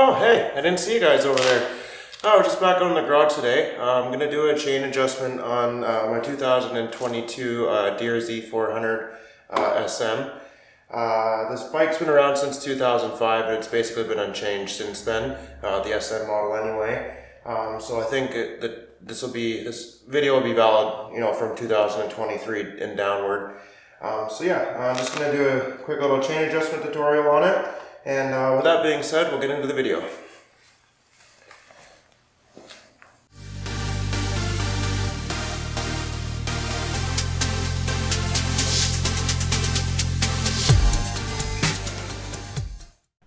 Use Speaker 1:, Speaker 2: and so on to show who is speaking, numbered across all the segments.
Speaker 1: Oh, hey, I didn't see you guys over there. Oh, we're just back on the garage today. I'm going to do a chain adjustment on my 2022 DRZ400 SM. This bike's been around since 2005, but it's basically been unchanged since then, the SM model anyway. So I think that this video will be valid, from 2023 and downward. So yeah, I'm just going to do a quick little chain adjustment tutorial on it. And with that being said, we'll get into the video.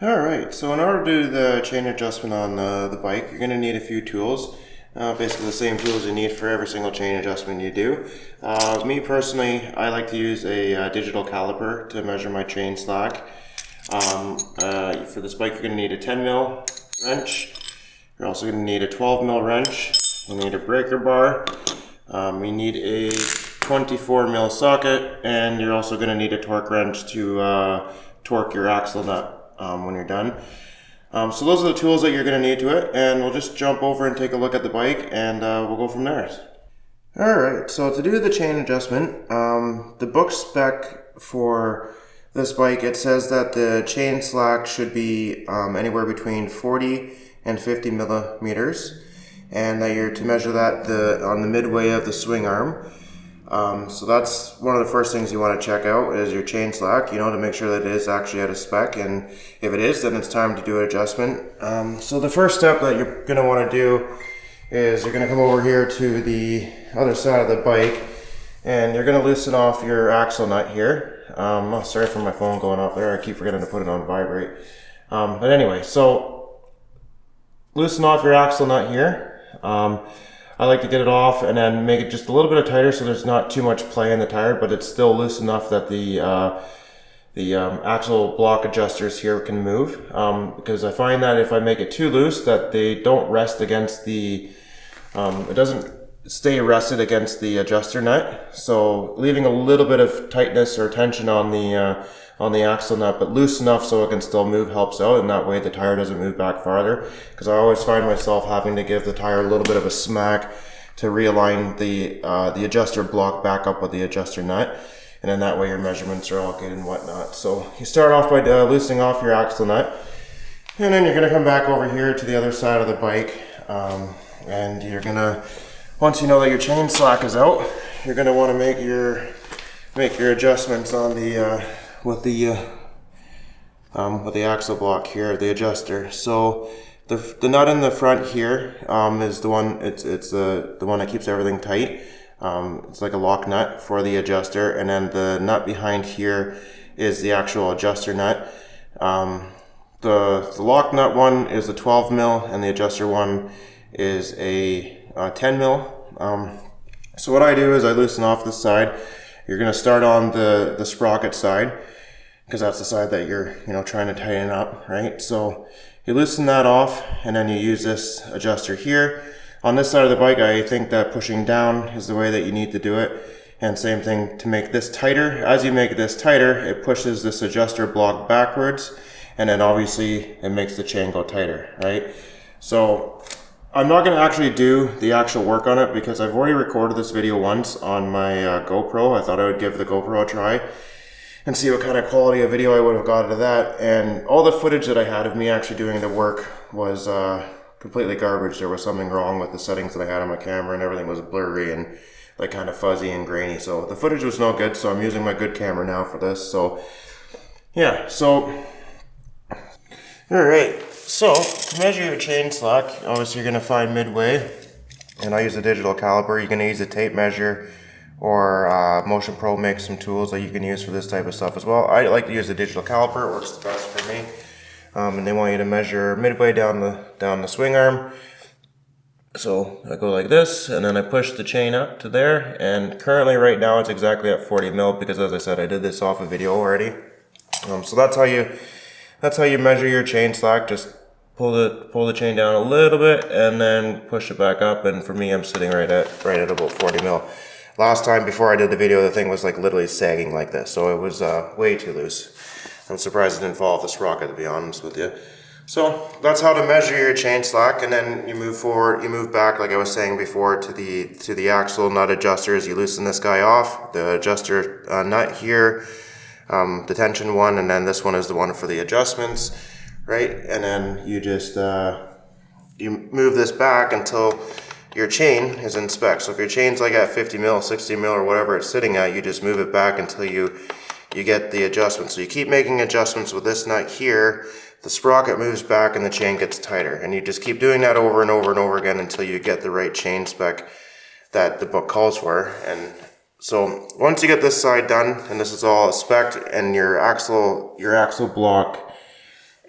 Speaker 1: Alright, so in order to do the chain adjustment on the bike, you're going to need a few tools. Basically the same tools you need for every single chain adjustment you do. Me personally, I like to use a digital caliper to measure my chain slack. For this bike, you're going to need a 10mm wrench. You're also going to need a 12mm wrench. You need a breaker bar. You need a 24mm socket, and you're also going to need a torque wrench to torque your axle nut when you're done. So those are the tools that you're going to need to it, and we'll just jump over and take a look at the bike, and we'll go from there. Alright, so to do the chain adjustment, the book spec for this bike, it says that the chain slack should be anywhere between 40 and 50 millimeters, and that you're to measure that on the midway of the swing arm. So that's one of the first things you want to check out is your chain slack, to make sure that it is actually at a spec, and if it is, then it's time to do an adjustment. So the first step that you're going to want to do is you're going to come over here to the other side of the bike, and you're going to loosen off your axle nut here. Oh, sorry for my phone going off there, I keep forgetting to put it on vibrate. But anyway, so loosen off your axle nut here. I like to get it off and then make it just a little bit tighter so there's not too much play in the tire, but it's still loose enough that the axle block adjusters here can move. Because I find that if I make it too loose, that they don't rest against it doesn't stay rested against the adjuster nut. So leaving a little bit of tightness or tension on the axle nut, but loose enough so it can still move, helps out, and that way the tire doesn't move back farther. Because I always find myself having to give the tire a little bit of a smack to realign the adjuster block back up with the adjuster nut, and then that way your measurements are all good and whatnot. So you start off by loosening off your axle nut, and then you're going to come back over here to the other side of the bike, and you're going to, once you know that your chain slack is out, you're going to want to make your adjustments on the with the axle block here, the adjuster. So the nut in the front here is the one. It's the one that keeps everything tight. It's like a lock nut for the adjuster, and then the nut behind here is the actual adjuster nut. The lock nut one is a 12mm, and the adjuster one is a 10mm. So what I do is I loosen off this side. You're going to start on the sprocket side, because that's the side that you're trying to tighten up, right? So you loosen that off, and then you use this adjuster here. On this side of the bike, I think that pushing down is the way that you need to do it. And same thing to make this tighter. As you make this tighter, it pushes this adjuster block backwards, and then obviously it makes the chain go tighter, right? So I'm not going to actually do the actual work on it because I've already recorded this video once on my GoPro. I thought I would give the GoPro a try and see what kind of quality of video I would have got out of that. And all the footage that I had of me actually doing the work was completely garbage. There was something wrong with the settings that I had on my camera, and everything was blurry and like kind of fuzzy and grainy. So the footage was no good, so I'm using my good camera now for this. So yeah, so alright. So, to measure your chain slack, obviously you're going to find midway, and I use a digital caliper. You're going to use a tape measure, or Motion Pro makes some tools that you can use for this type of stuff as well. I like to use a digital caliper, it works the best for me. And they want you to measure midway down the swing arm. So I go like this, and then I push the chain up to there, and currently right now it's exactly at 40mm, because as I said, I did this off a video already. So that's how you measure your chain slack. Just pull the chain down a little bit and then push it back up, and for me I'm sitting right at about 40mm. Last time before I did the video, the thing was like literally sagging like this, so it was way too loose. I'm surprised it didn't fall off the sprocket, to be honest with you. So that's how to measure your chain slack, and then you move forward, you move back, like I was saying before, to the axle nut adjusters. You loosen this guy off, the adjuster nut here, the tension one, and then this one is the one for the adjustments, right? And then you just you move this back until your chain is in spec. So if your chain's like at 50 mil, 60 mil, or whatever it's sitting at, you just move it back until you get the adjustment. So you keep making adjustments with this nut here, the sprocket moves back and the chain gets tighter. And you just keep doing that over and over and over again until you get the right chain spec that the book calls for. And so once you get this side done, and this is all spec, and your axle block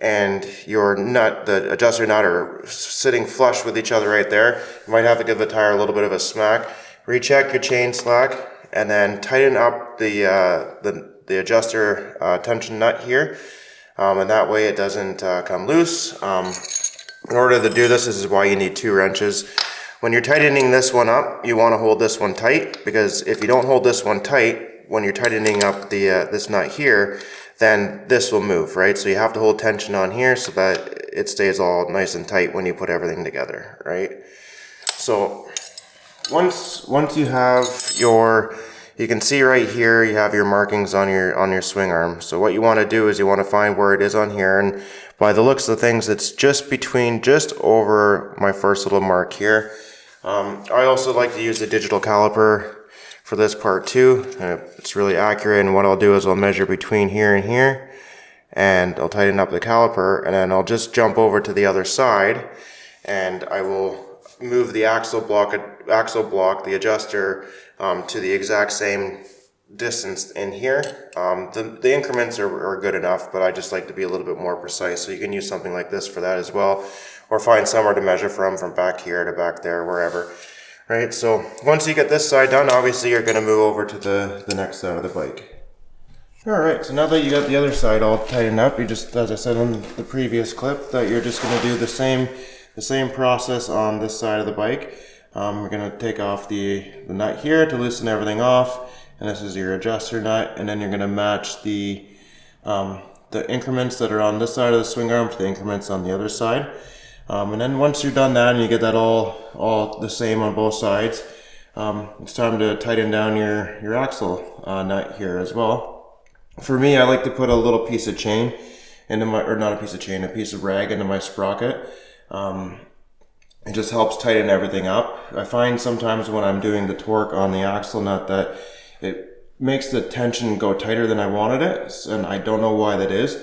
Speaker 1: and your nut, the adjuster nut, are sitting flush with each other right there, you might have to give the tire a little bit of a smack. Recheck your chain slack, and then tighten up the adjuster tension nut here, and that way it doesn't come loose. In order to do this is why you need 2 wrenches. When you're tightening this one up, you want to hold this one tight, because if you don't hold this one tight, when you're tightening up this nut here, then this will move, right? So you have to hold tension on here so that it stays all nice and tight when you put everything together, right? So once you have you can see right here, you have your markings on your swing arm. So what you want to do is you want to find where it is on here, and by the looks of things, it's just over my first little mark here. I also like to use the digital caliper for this part too. It's really accurate, and what I'll do is I'll measure between here and here, and I'll tighten up the caliper, and then I'll just jump over to the other side, and I will move the axle block, the adjuster, to the exact same distance in here. The increments are good enough, but I just like to be a little bit more precise, so you can use something like this for that as well, or find somewhere to measure from back here to back there, wherever. Right, so once you get this side done, obviously you're going to move over to the next side of the bike. Alright, so now that you got the other side all tightened up, you just, as I said in the previous clip, that you're just going to do the same process on this side of the bike. We're going to take off the nut here to loosen everything off, and this is your adjuster nut, and then you're going to match the increments that are on this side of the swing arm to the increments on the other side. And then once you've done that and you get that all the same on both sides, it's time to tighten down your axle nut here as well. For me, I like to put a little piece of chain into a piece of rag into my sprocket. It just helps tighten everything up. I find sometimes when I'm doing the torque on the axle nut that it makes the tension go tighter than I wanted it, and I don't know why that is.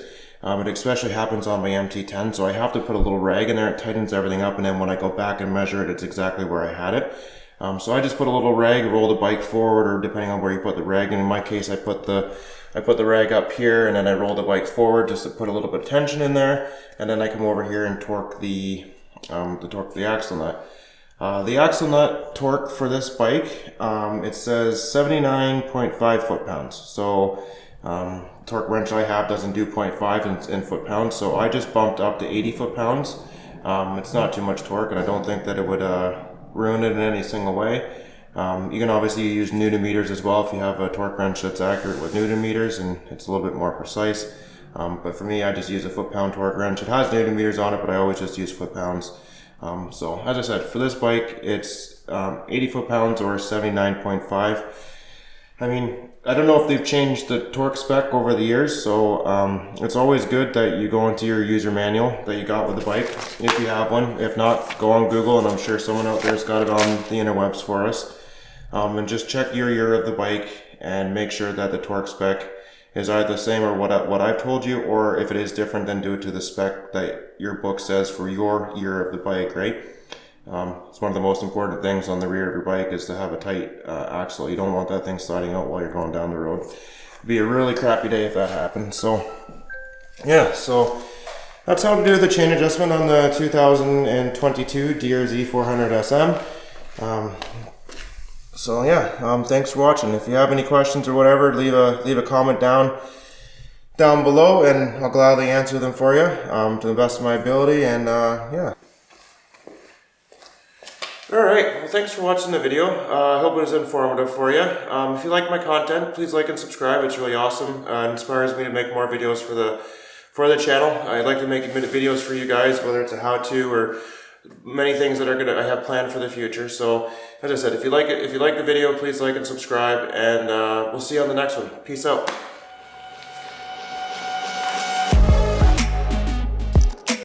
Speaker 1: It especially happens on my MT10, so I have to put a little rag in there. It tightens everything up, and then when I go back and measure it, it's exactly where I had it. So I just put a little rag, roll the bike forward, or depending on where you put the rag. And in my case, I put the rag up here, and then I roll the bike forward just to put a little bit of tension in there, and then I come over here and torque the axle nut. The axle nut torque for this bike, it says 79.5 foot-pounds. So torque wrench I have doesn't do 0.5 in foot-pounds, so I just bumped up to 80 foot-pounds. It's not too much torque, and I don't think that it would ruin it in any single way. You can obviously use Newton meters as well if you have a torque wrench that's accurate with Newton meters, and it's a little bit more precise. But for me, I just use a foot-pound torque wrench. It has Newton meters on it, but I always just use foot-pounds. So as I said, for this bike, it's 80 foot-pounds or 79.5. I mean, I don't know if they've changed the torque spec over the years, so it's always good that you go into your user manual that you got with the bike, if you have one. If not, go on Google, and I'm sure someone out there's got it on the interwebs for us. And just check your year of the bike and make sure that the torque spec is either the same or what I've told you, or if it is different, then do it to the spec that your book says for your year of the bike, right? It's one of the most important things on the rear of your bike is to have a tight axle. You don't want that thing sliding out while you're going down the road. It'd be a really crappy day if that happened. So yeah, so that's how to do the chain adjustment on the 2022 DRZ400 SM. So yeah, thanks for watching. If you have any questions or whatever, leave a comment down below, and I'll gladly answer them for you to the best of my ability. And yeah. Alright, well, thanks for watching the video. I hope it was informative for you. If you like my content, please like and subscribe. It's really awesome. It inspires me to make more videos for for the channel. I'd like to make videos for you guys, whether it's a how-to or many things that I have planned for the future. So as I said, if you like the video, please like and subscribe, and we'll see you on the next one. Peace out.